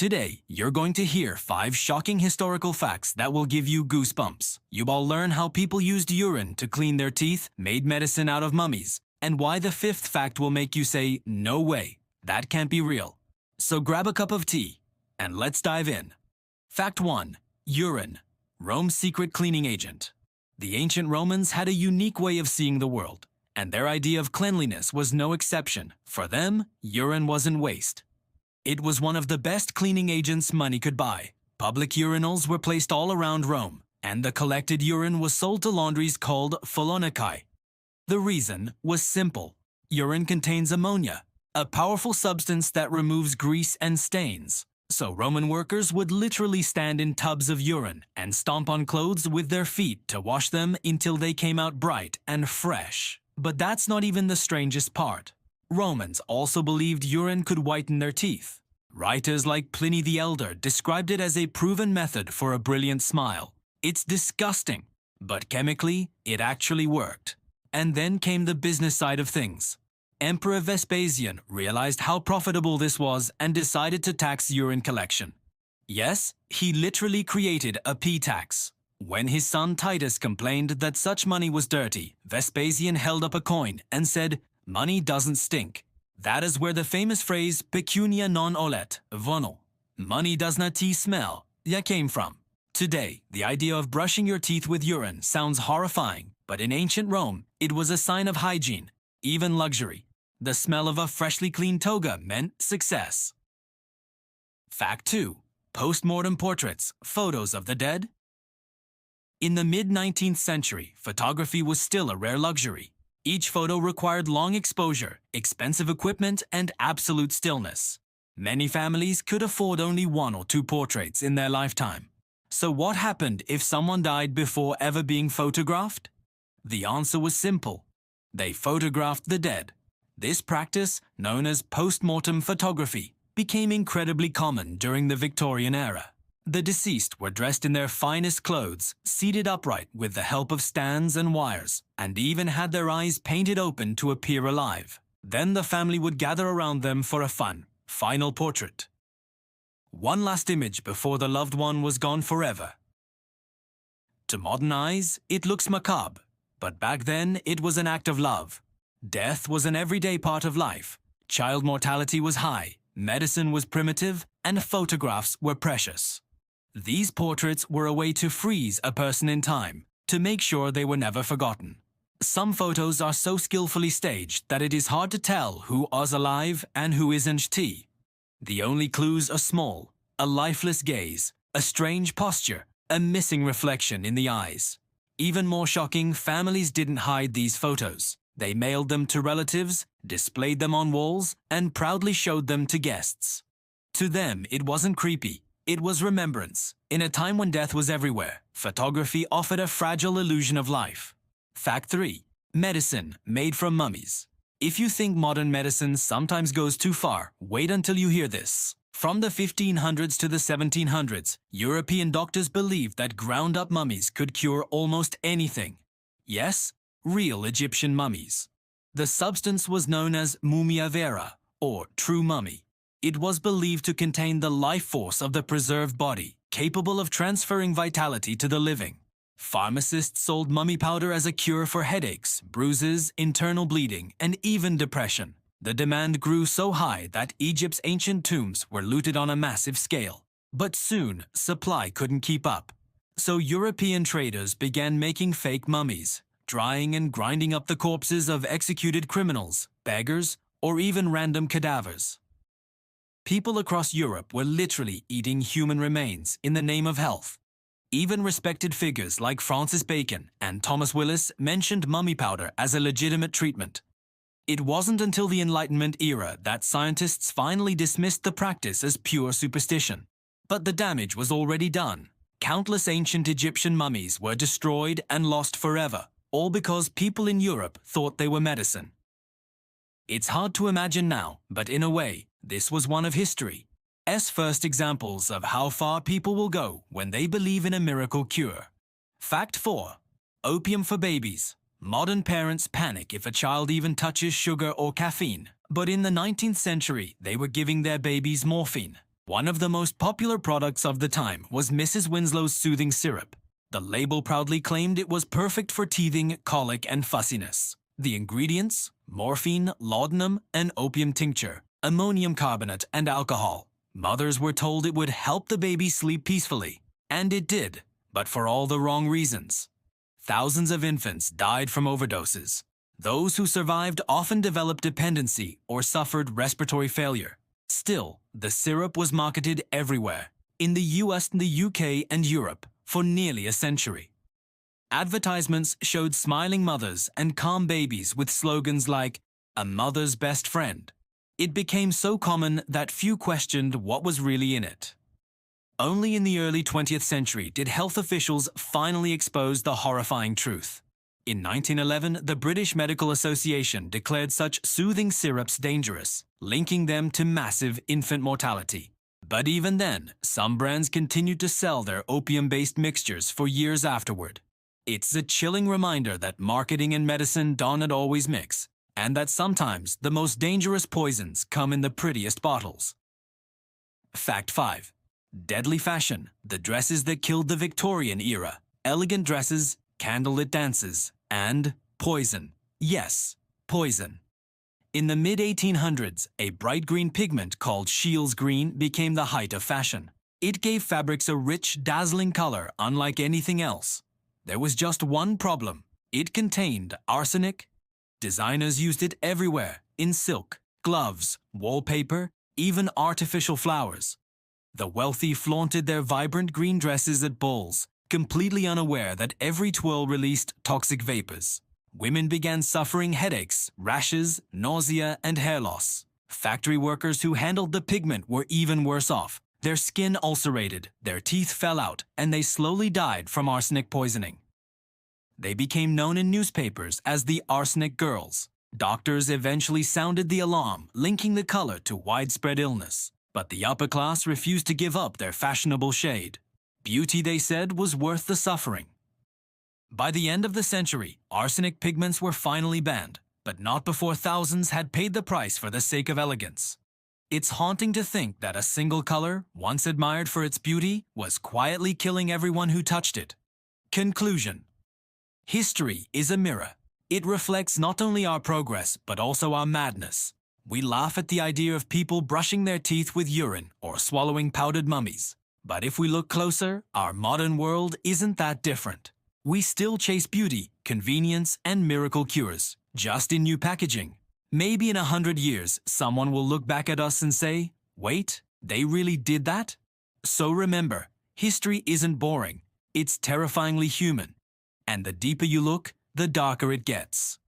Today, you're going to hear 5 shocking historical facts that will give you goosebumps. You'll learn how people used urine to clean their teeth, made medicine out of mummies, and why the 5th fact will make you say, "No way, that can't be real." So grab a cup of tea, and let's dive in. Fact 1. Urine, Rome's secret cleaning agent. The ancient Romans had a unique way of seeing the world, and their idea of cleanliness was no exception. For them, urine wasn't waste. It was one of the best cleaning agents money could buy. Public urinals were placed all around Rome, and the collected urine was sold to laundries called philonicae. The reason was simple. Urine contains ammonia, a powerful substance that removes grease and stains. So Roman workers would literally stand in tubs of urine and stomp on clothes with their feet to wash them until they came out bright and fresh. But that's not even the strangest part. Romans also believed urine could whiten their teeth. Writers like Pliny the Elder described it as a proven method for a brilliant smile. It's disgusting, but chemically, it actually worked. And then came the business side of things. Emperor Vespasian realized how profitable this was and decided to tax urine collection. Yes, he literally created a pee tax. When his son Titus complained that such money was dirty, Vespasian held up a coin and said, "Money doesn't stink." That is where the famous phrase pecunia non olet, vono, money does not smell, came from. Today, the idea of brushing your teeth with urine sounds horrifying, but in ancient Rome, it was a sign of hygiene, even luxury. The smell of a freshly cleaned toga meant success. Fact 2. Post-mortem portraits, photos of the dead. In the mid-19th century, photography was still a rare luxury. Each photo required long exposure, expensive equipment, and absolute stillness. Many families could afford only 1 or 2 portraits in their lifetime. So what happened if someone died before ever being photographed? The answer was simple. They photographed the dead. This practice, known as post-mortem photography, became incredibly common during the Victorian era. The deceased were dressed in their finest clothes, seated upright with the help of stands and wires, and even had their eyes painted open to appear alive. Then the family would gather around them for a fun, final portrait. One last image before the loved one was gone forever. To modern eyes, it looks macabre, but back then it was an act of love. Death was an everyday part of life. Child mortality was high, medicine was primitive, and photographs were precious. These portraits were a way to freeze a person in time, to make sure they were never forgotten. Some photos are so skillfully staged that it is hard to tell who is alive and who isn't. The only clues are small: a lifeless gaze, a strange posture, a missing reflection in the eyes. Even more shocking, families didn't hide these photos. They mailed them to relatives, displayed them on walls, and proudly showed them to guests. To them, it wasn't creepy. It was remembrance. In a time when death was everywhere, photography offered a fragile illusion of life. Fact 3. Medicine made from mummies. If you think modern medicine sometimes goes too far, wait until you hear this. From the 1500s to the 1700s, European doctors believed that ground-up mummies could cure almost anything. Yes, real Egyptian mummies. The substance was known as mumia vera, or true mummy. It was believed to contain the life force of the preserved body, capable of transferring vitality to the living. Pharmacists sold mummy powder as a cure for headaches, bruises, internal bleeding, and even depression. The demand grew so high that Egypt's ancient tombs were looted on a massive scale. But soon, supply couldn't keep up. So European traders began making fake mummies, drying and grinding up the corpses of executed criminals, beggars, or even random cadavers. People across Europe were literally eating human remains in the name of health. Even respected figures like Francis Bacon and Thomas Willis mentioned mummy powder as a legitimate treatment. It wasn't until the Enlightenment era that scientists finally dismissed the practice as pure superstition. But the damage was already done. Countless ancient Egyptian mummies were destroyed and lost forever, all because people in Europe thought they were medicine. It's hard to imagine now, but in a way, this was one of history's first examples of how far people will go when they believe in a miracle cure. Fact 4. Opium for babies. Modern parents panic if a child even touches sugar or caffeine, but in the 19th century, they were giving their babies morphine. One of the most popular products of the time was Mrs. Winslow's soothing syrup. The label proudly claimed it was perfect for teething, colic, and fussiness. The ingredients? Morphine, laudanum, and opium tincture, ammonium carbonate, and alcohol. Mothers were told it would help the baby sleep peacefully. And it did, but for all the wrong reasons. Thousands of infants died from overdoses. Those who survived often developed dependency or suffered respiratory failure. Still, the syrup was marketed everywhere, in the US, the UK, and Europe, for nearly a century. Advertisements showed smiling mothers and calm babies with slogans like, "A mother's best friend." It became so common that few questioned what was really in it. Only in the early 20th century did health officials finally expose the horrifying truth. In 1911, the British Medical Association declared such soothing syrups dangerous, linking them to massive infant mortality. But even then, some brands continued to sell their opium-based mixtures for years afterward. It's a chilling reminder that marketing and medicine don't always mix, and that sometimes the most dangerous poisons come in the prettiest bottles. Fact 5. Deadly fashion, the dresses that killed the Victorian era, elegant dresses, candlelit dances, and poison. Yes, poison. In the mid-1800s, a bright green pigment called Scheele's green became the height of fashion. It gave fabrics a rich, dazzling color unlike anything else. There was just one problem. It contained arsenic. Designers used it everywhere, in silk, gloves, wallpaper, even artificial flowers. The wealthy flaunted their vibrant green dresses at balls, completely unaware that every twirl released toxic vapors. Women began suffering headaches, rashes, nausea, and hair loss. Factory workers who handled the pigment were even worse off. Their skin ulcerated, their teeth fell out, and they slowly died from arsenic poisoning. They became known in newspapers as the arsenic girls. Doctors eventually sounded the alarm, linking the color to widespread illness. But the upper class refused to give up their fashionable shade. Beauty, they said, was worth the suffering. By the end of the century, arsenic pigments were finally banned, but not before thousands had paid the price for the sake of elegance. It's haunting to think that a single color, once admired for its beauty, was quietly killing everyone who touched it. Conclusion. History is a mirror. It reflects not only our progress, but also our madness. We laugh at the idea of people brushing their teeth with urine or swallowing powdered mummies. But if we look closer, our modern world isn't that different. We still chase beauty, convenience, and miracle cures, just in new packaging. Maybe in 100 years, someone will look back at us and say, "Wait, they really did that?" So remember, history isn't boring. It's terrifyingly human. And the deeper you look, the darker it gets.